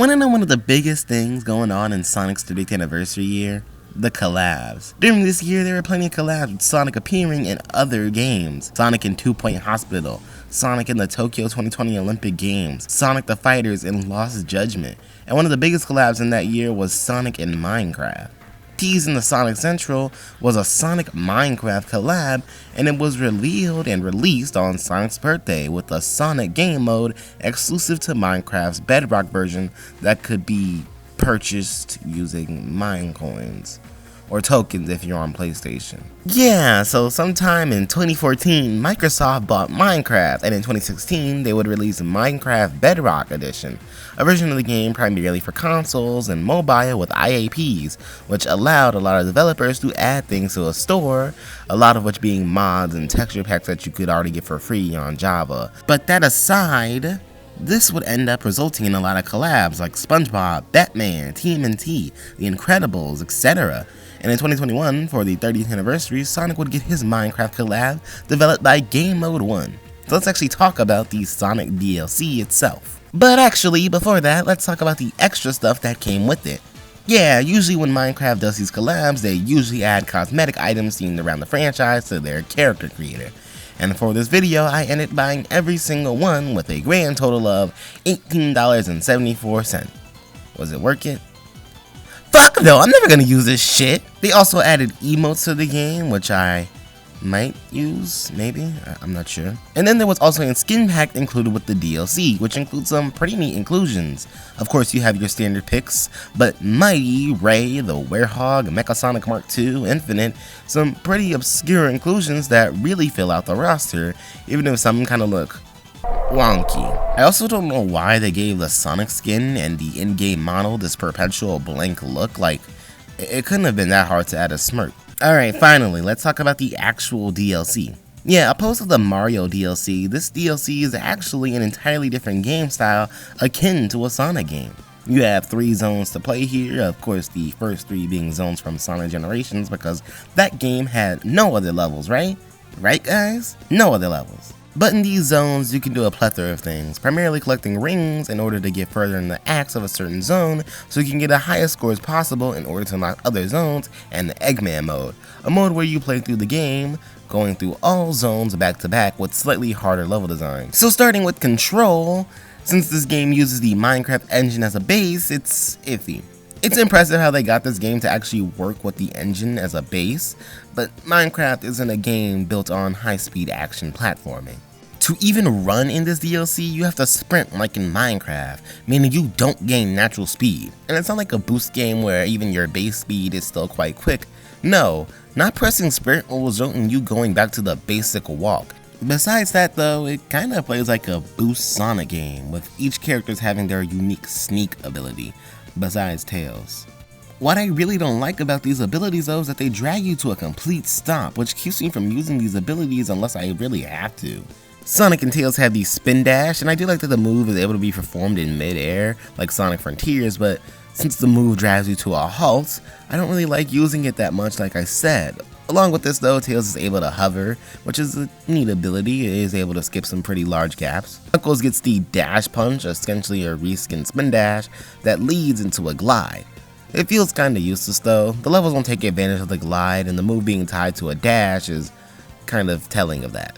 Wanna know one of the biggest things going on in Sonic's 30th anniversary year? The collabs. During this year, there were plenty of collabs with Sonic appearing in other games. Sonic in Two Point Hospital, Sonic in the Tokyo 2020 Olympic Games, Sonic the Fighters in Lost Judgment, and one of the biggest collabs in that year was Sonic in Minecraft. Teased in the Sonic Central was a Sonic Minecraft collab, and it was revealed and released on Sonic's birthday with a Sonic game mode exclusive to Minecraft's Bedrock version that could be purchased using Minecoins, or tokens if you're on PlayStation. Yeah, so sometime in 2014, Microsoft bought Minecraft, and in 2016, they would release Minecraft Bedrock Edition, a version of the game primarily for consoles and mobile with IAPs, which allowed a lot of developers to add things to a store, a lot of which being mods and texture packs that you could already get for free on Java. But that aside, this would end up resulting in a lot of collabs like SpongeBob, Batman, TMNT, The Incredibles, etc. And in 2021, for the 30th anniversary, Sonic would get his Minecraft collab developed by Game Mode 1. So let's actually talk about the Sonic DLC itself. But actually, before that, let's talk about the extra stuff that came with it. Yeah, usually when Minecraft does these collabs, they usually add cosmetic items themed around the franchise to their character creator. And for this video, I ended buying every single one with a grand total of $18.74. Was it worth it? Fuck no, I'm never gonna use this shit. They also added emotes to the game, which I might use, maybe, I'm not sure. And then there was also a skin pack included with the DLC, which includes some pretty neat inclusions. Of course, you have your standard picks, but Mighty, Ray, the Werehog, Mechasonic Mark II, Infinite, some pretty obscure inclusions that really fill out the roster, even if some kind of look wonky. I also don't know why they gave the Sonic skin and the in-game model this perpetual blank look. Like, it couldn't have been that hard to add a smirk. Alright, finally, let's talk about the actual DLC. Yeah, opposed to the Mario DLC, this DLC is actually an entirely different game style akin to a Sonic game. You have 3 zones to play here, of course the first 3 being zones from Sonic Generations because that game had no other levels, right? Right guys? No other levels. But in these zones, you can do a plethora of things, primarily collecting rings in order to get further in the acts of a certain zone, so you can get the highest scores possible in order to unlock other zones, and the Eggman mode, a mode where you play through the game, going through all zones back to back with slightly harder level design. So starting with Control, since this game uses the Minecraft engine as a base, it's iffy. It's impressive how they got this game to actually work with the engine as a base, but Minecraft isn't a game built on high-speed action platforming. To even run in this DLC, you have to sprint like in Minecraft, meaning you don't gain natural speed. And it's not like a boost game where even your base speed is still quite quick. No, not pressing sprint will result in you going back to the basic walk. Besides that though, it kinda plays like a boost Sonic game, with each characters having their unique sneak ability, besides Tails. What I really don't like about these abilities though is that they drag you to a complete stop, which keeps me from using these abilities unless I really have to. Sonic and Tails have the spin dash, and I do like that the move is able to be performed in mid-air, like Sonic Frontiers, but since the move drives you to a halt, I don't really like using it that much like I said. Along with this though, Tails is able to hover, which is a neat ability. It is able to skip some pretty large gaps. Knuckles gets the dash punch, essentially a reskin spin dash, that leads into a glide. It feels kinda useless though. The levels won't take advantage of the glide, and the move being tied to a dash is kind of telling of that.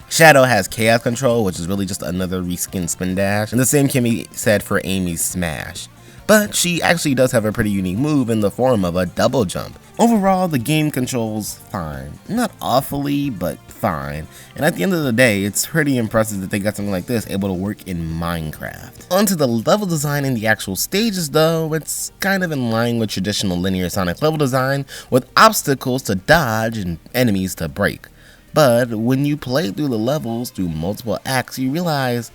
Shadow has Chaos Control, which is really just another reskin spin dash, and the same can be said for Amy's Smash. But she actually does have a pretty unique move in the form of a double jump. Overall, the game controls fine. Not awfully, but fine. And at the end of the day, it's pretty impressive that they got something like this able to work in Minecraft. Onto the level design in the actual stages though, it's kind of in line with traditional linear Sonic level design, with obstacles to dodge and enemies to break. But when you play through the levels through multiple acts, you realize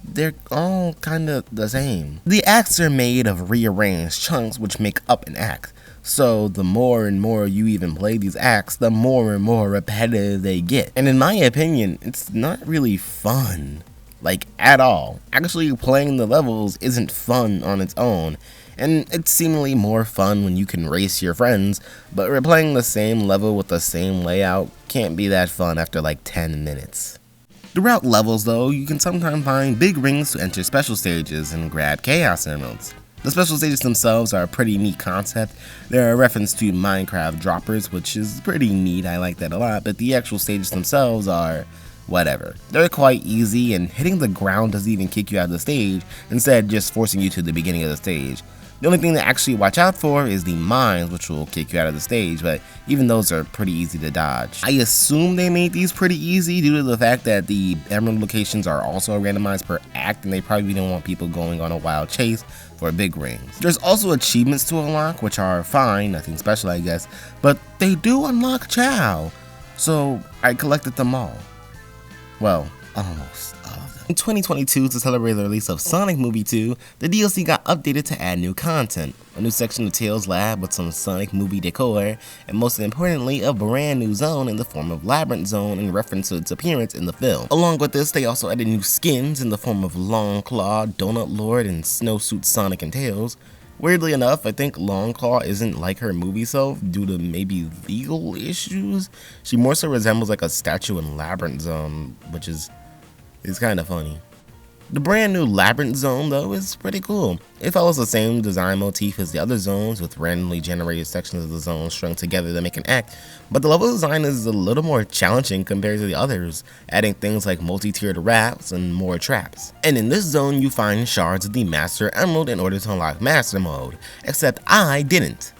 they're all kinda the same. The acts are made of rearranged chunks which make up an act. So the more and more you even play these acts, the more and more repetitive they get. And in my opinion, it's not really fun. Like, at all. Actually playing the levels isn't fun on its own. And it's seemingly more fun when you can race your friends, but replaying the same level with the same layout can't be that fun after like 10 minutes. Throughout levels though, you can sometimes find big rings to enter special stages and grab chaos emeralds. The special stages themselves are a pretty neat concept. They're a reference to Minecraft droppers, which is pretty neat, I like that a lot, but the actual stages themselves are whatever. They're quite easy, and hitting the ground doesn't even kick you out of the stage, instead just forcing you to the beginning of the stage. The only thing to actually watch out for is the mines, which will kick you out of the stage, but even those are pretty easy to dodge. I assume they made these pretty easy due to the fact that the emerald locations are also randomized per act, and they probably don't want people going on a wild chase for big rings. There's also achievements to unlock, which are fine, nothing special I guess, but they do unlock Chao, so I collected them all. Well, almost all of them. In 2022, to celebrate the release of Sonic Movie 2, the DLC got updated to add new content, a new section of Tails Lab with some Sonic Movie decor, and most importantly, a brand new zone in the form of Labyrinth Zone in reference to its appearance in the film. Along with this, they also added new skins in the form of Long Claw, Donut Lord, and Snowsuit Sonic and Tails. Weirdly enough, I think Longclaw isn't like her movie self due to maybe legal issues. She more so resembles like a statue in Labyrinth Zone, which is kind of funny. The brand new Labyrinth Zone though is pretty cool. It follows the same design motif as the other zones, with randomly generated sections of the zone strung together to make an act, but the level design is a little more challenging compared to the others, adding things like multi-tiered rafts and more traps. And in this zone you find shards of the Master Emerald in order to unlock Master Mode, except I didn't.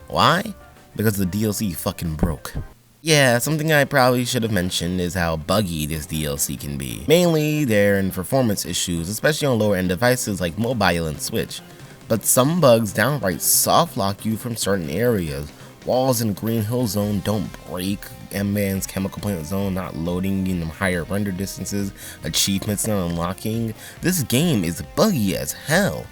Why? Because the DLC fucking broke. Yeah, something I probably should have mentioned is how buggy this DLC can be. Mainly, they're in performance issues, especially on lower end devices like mobile and Switch. But some bugs downright soft lock you from certain areas. Walls in Green Hill Zone don't break, M-Man's Chemical Plant Zone not loading in higher render distances, achievements not unlocking. This game is buggy as hell.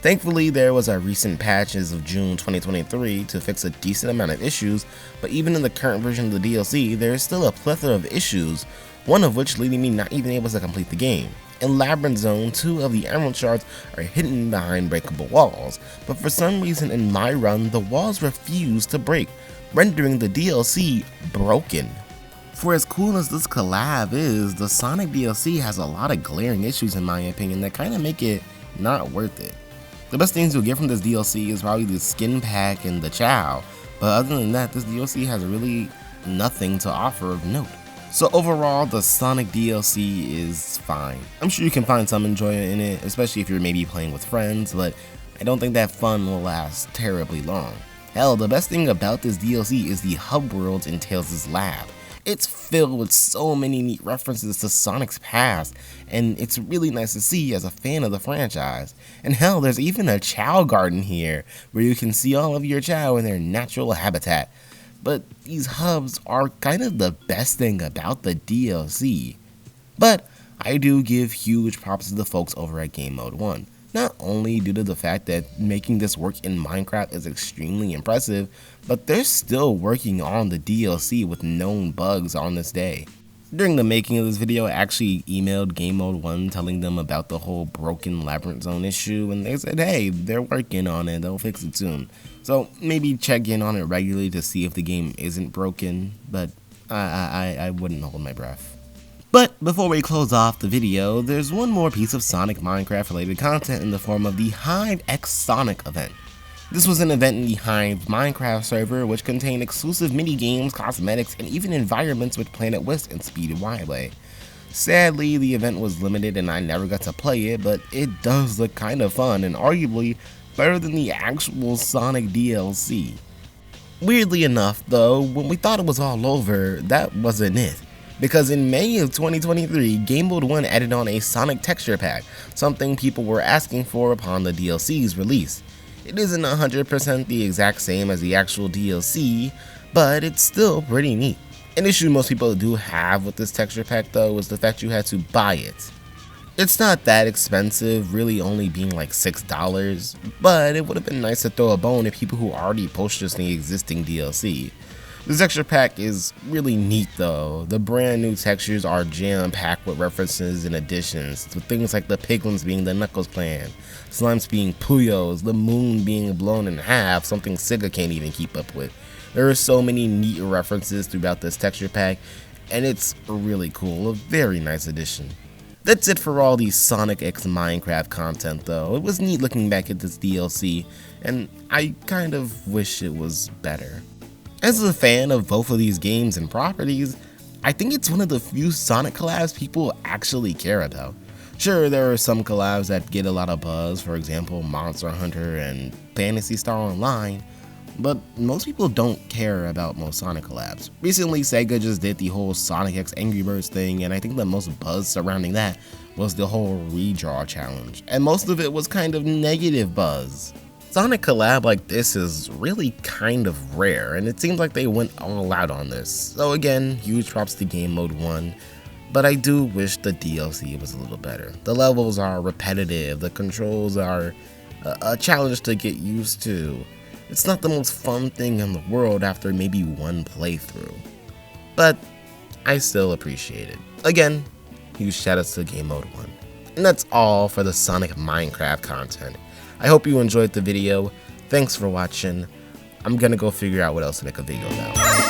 Thankfully, there was a recent patch as of June 2023 to fix a decent amount of issues, but even in the current version of the DLC, there is still a plethora of issues, one of which leading me not even able to complete the game. In Labyrinth Zone, 2 of the emerald shards are hidden behind breakable walls, but for some reason in my run, the walls refuse to break, rendering the DLC broken. For as cool as this collab is, the Sonic DLC has a lot of glaring issues in my opinion that kinda make it not worth it. The best things you'll get from this DLC is probably the skin pack and the Chao, but other than that, this DLC has really nothing to offer of note. So overall, the Sonic DLC is fine. I'm sure you can find some enjoyment in it, especially if you're maybe playing with friends, but I don't think that fun will last terribly long. Hell, the best thing about this DLC is the hub worlds in Tails' lab. It's filled with so many neat references to Sonic's past, and it's really nice to see as a fan of the franchise. And hell, there's even a Chao garden here, where you can see all of your Chao in their natural habitat. But these hubs are kind of the best thing about the DLC. But I do give huge props to the folks over at Game Mode 1. Not only due to the fact that making this work in Minecraft is extremely impressive, but they're still working on the DLC with known bugs on this day. During the making of this video, I actually emailed Game Mode 1 telling them about the whole broken Labyrinth Zone issue, and they said, hey, they're working on it, they'll fix it soon. So maybe check in on it regularly to see if the game isn't broken, but I wouldn't hold my breath. But before we close off the video, there's one more piece of Sonic Minecraft related content in the form of the Hive X Sonic event. This was an event in the Hive Minecraft server which contained exclusive mini-games, cosmetics, and even environments with Planet Wisp and Speedy Wildway. Sadly, the event was limited and I never got to play it, but it does look kinda fun and arguably better than the actual Sonic DLC. Weirdly enough though, when we thought it was all over, that wasn't it. Because in May of 2023, Game Mode 1 added on a Sonic texture pack, something people were asking for upon the DLC's release. It isn't 100% the exact same as the actual DLC, but it's still pretty neat. An issue most people do have with this texture pack though is the fact you had to buy it. It's not that expensive, really only being like $6, but it would have been nice to throw a bone at people who already purchased the existing DLC. This texture pack is really neat though. The brand new textures are jam-packed with references and additions, with things like the Piglins being the Knuckles clan, Slimes being Puyos, the moon being blown in half, something Sega can't even keep up with. There are so many neat references throughout this texture pack, and it's really cool, a very nice addition. That's it for all the Sonic X Minecraft content though. It was neat looking back at this DLC, and I kind of wish it was better. As a fan of both of these games and properties, I think it's one of the few Sonic collabs people actually care about. Sure, there are some collabs that get a lot of buzz, for example Monster Hunter and Phantasy Star Online, but most people don't care about most Sonic collabs. Recently, Sega just did the whole Sonic X Angry Birds thing, and I think the most buzz surrounding that was the whole redraw challenge, and most of it was kind of negative buzz. Sonic collab like this is really kind of rare, and it seems like they went all out on this. So again, huge props to Game Mode 1, but I do wish the DLC was a little better. The levels are repetitive, the controls are a challenge to get used to. It's not the most fun thing in the world after maybe one playthrough, but I still appreciate it. Again, huge shoutouts to Game Mode 1. And that's all for the Sonic Minecraft content. I hope you enjoyed the video. Thanks for watching. I'm gonna go figure out what else to make a video about.